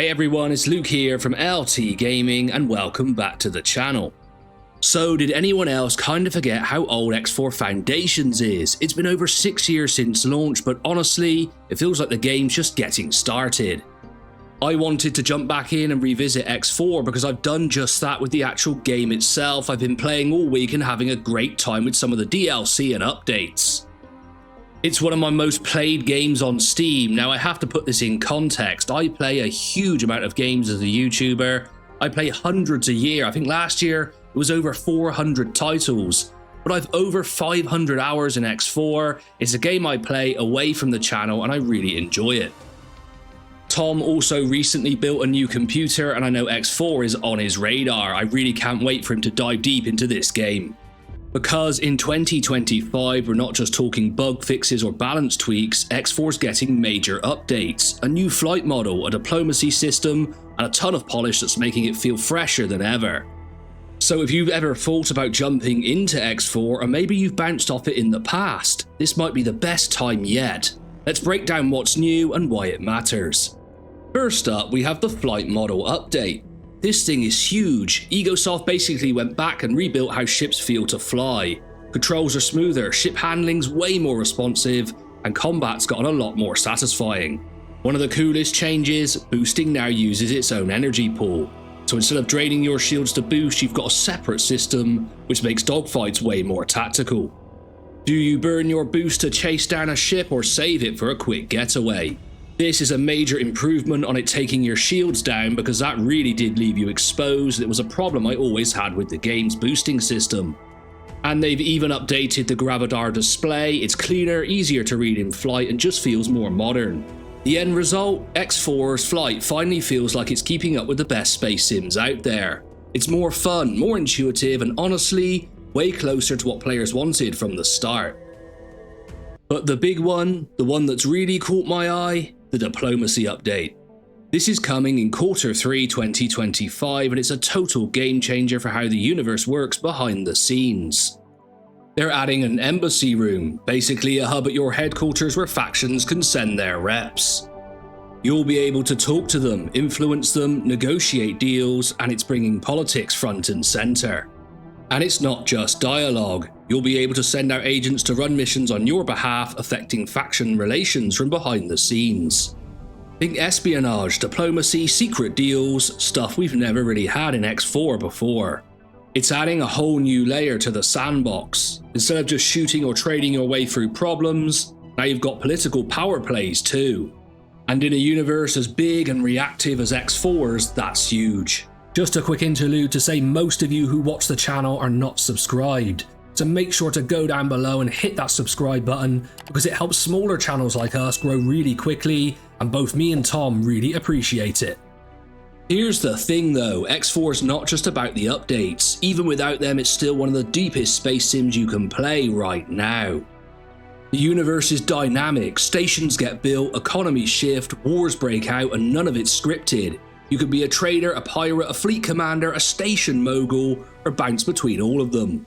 Hey everyone, it's Luke here from LT Gaming and welcome back to the channel. So did anyone else kind of forget how old X4 Foundations is? It's been over 6 years since launch, but honestly, it feels like the game's just getting started. I wanted to jump back in and revisit X4 because I've done just that with the actual game itself. I've been playing all week and having a great time with some of the DLC and updates. It's one of my most played games on Steam. Now I have to put this in context. I play a huge amount of games as a YouTuber. I play hundreds a year. I think last year it was over 400 titles. But I've over 500 hours in X4. It's a game I play away from the channel and I really enjoy it. Tom also recently built a new computer and I know X4 is on his radar. I really can't wait for him to dive deep into this game. Because in 2025, we're not just talking bug fixes or balance tweaks, X4's getting major updates, a new flight model, a diplomacy system, and a ton of polish that's making it feel fresher than ever. So if you've ever thought about jumping into X4, or maybe you've bounced off it in the past, this might be the best time yet. Let's break down what's new and why it matters. First up, we have the flight model update. This thing is huge. Egosoft basically went back and rebuilt how ships feel to fly. Controls are smoother, ship handling's way more responsive, and combat's gotten a lot more satisfying. One of the coolest changes, boosting now uses its own energy pool. So instead of draining your shields to boost, you've got a separate system, which makes dogfights way more tactical. Do you burn your boost to chase down a ship or save it for a quick getaway? This is a major improvement on it taking your shields down because that really did leave you exposed. It was a problem I always had with the game's boosting system. And they've even updated the Gravidar display. It's cleaner, easier to read in flight and just feels more modern. The end result? X4's flight finally feels like it's keeping up with the best space sims out there. It's more fun, more intuitive, and honestly, way closer to what players wanted from the start. But the big one, the one that's really caught my eye, the diplomacy update. This is coming in Q3 2025 and it's a total game changer for how the universe works behind the scenes. They're adding an embassy room, basically a hub at your headquarters where factions can send their reps. You'll be able to talk to them, influence them, negotiate deals, and it's bringing politics front and center. And it's not just dialogue. You'll be able to send out agents to run missions on your behalf, affecting faction relations from behind the scenes. Think espionage, diplomacy, secret deals, stuff we've never really had in X4 before. It's adding a whole new layer to the sandbox. Instead of just shooting or trading your way through problems, now you've got political power plays too. And in a universe as big and reactive as X4's, that's huge. Just a quick interlude to say most of you who watch the channel are not subscribed. So make sure to go down below and hit that subscribe button because it helps smaller channels like us grow really quickly and both me and Tom really appreciate it. Here's the thing though, X4 is not just about the updates. Even without them, it's still one of the deepest space sims you can play right now. The universe is dynamic, stations get built, economies shift, wars break out, and none of it's scripted. You could be a trader, a pirate, a fleet commander, a station mogul, or bounce between all of them.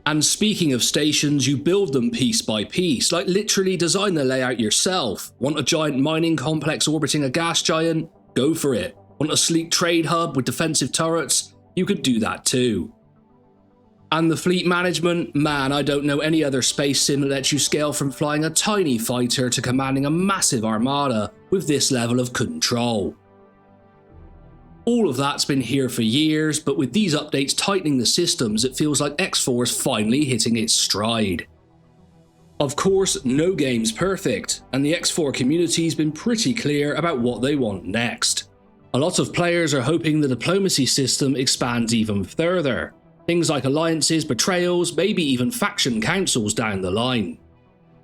And speaking of stations, you build them piece by piece, like literally design the layout yourself. Want a giant mining complex orbiting a gas giant? Go for it. Want a sleek trade hub with defensive turrets? You could do that too. And the fleet management? Man, I don't know any other space sim that lets you scale from flying a tiny fighter to commanding a massive armada with this level of control. All of that's been here for years, but with these updates tightening the systems, it feels like X4 is finally hitting its stride. Of course, no game's perfect, and the X4 community's been pretty clear about what they want next. A lot of players are hoping the diplomacy system expands even further. Things like alliances, betrayals, maybe even faction councils down the line.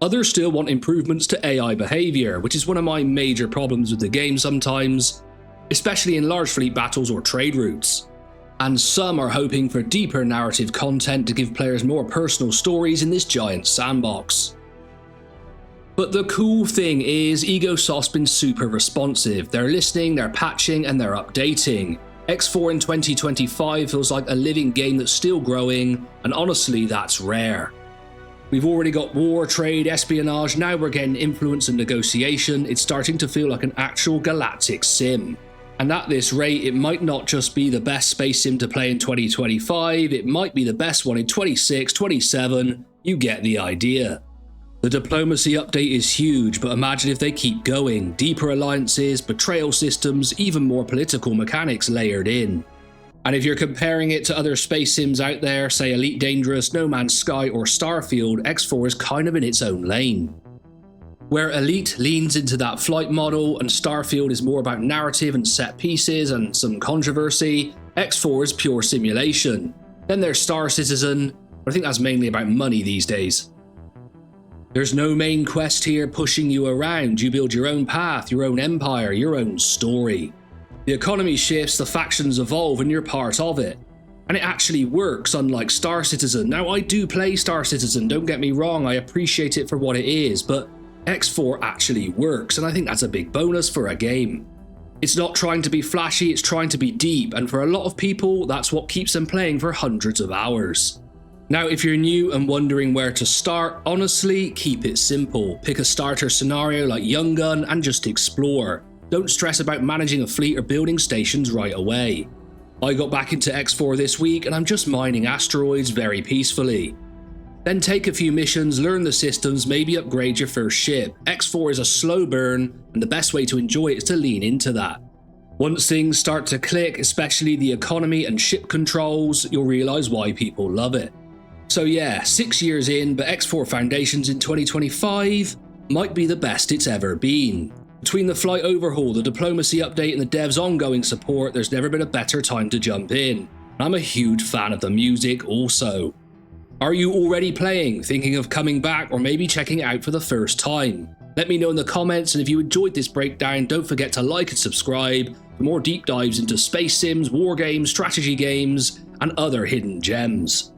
Others still want improvements to AI behavior, which is one of my major problems with the game sometimes, especially in large fleet battles or trade routes. And some are hoping for deeper narrative content to give players more personal stories in this giant sandbox. But the cool thing is, Egosoft's been super responsive. They're listening, they're patching, and they're updating. X4 in 2025 feels like a living game that's still growing, and honestly, that's rare. We've already got war, trade, espionage, now we're getting influence and negotiation. It's starting to feel like an actual galactic sim. And at this rate, it might not just be the best space sim to play in 2025, it might be the best one in 26, 27, you get the idea. The diplomacy update is huge, but imagine if they keep going. Deeper alliances, betrayal systems, even more political mechanics layered in. And if you're comparing it to other space sims out there, say Elite Dangerous, No Man's Sky or Starfield, X4 is kind of in its own lane. Where Elite leans into that flight model and Starfield is more about narrative and set pieces and some controversy, X4 is pure simulation. Then there's Star Citizen, but I think that's mainly about money these days. There's no main quest here pushing you around, you build your own path, your own empire, your own story. The economy shifts, the factions evolve, and you're part of it. And it actually works, unlike Star Citizen. Now, I do play Star Citizen, don't get me wrong, I appreciate it for what it is, but X4 actually works, and I think that's a big bonus for a game. It's not trying to be flashy, it's trying to be deep, and for a lot of people, that's what keeps them playing for hundreds of hours. Now, if you're new and wondering where to start, honestly, keep it simple. Pick a starter scenario like Young Gun and just explore. Don't stress about managing a fleet or building stations right away. I got back into X4 this week and I'm just mining asteroids very peacefully. Then take a few missions, learn the systems, maybe upgrade your first ship. X4 is a slow burn and the best way to enjoy it is to lean into that. Once things start to click, especially the economy and ship controls, you'll realise why people love it. So yeah, 6 years in, but X4 Foundations in 2025 might be the best it's ever been. Between the flight overhaul, the diplomacy update and the dev's ongoing support, there's never been a better time to jump in. I'm a huge fan of the music also. Are you already playing, thinking of coming back, or maybe checking it out for the first time? Let me know in the comments, and if you enjoyed this breakdown, don't forget to like and subscribe for more deep dives into space sims, war games, strategy games, and other hidden gems.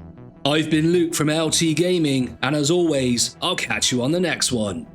I've been Luke from LT Gaming, and as always, I'll catch you on the next one.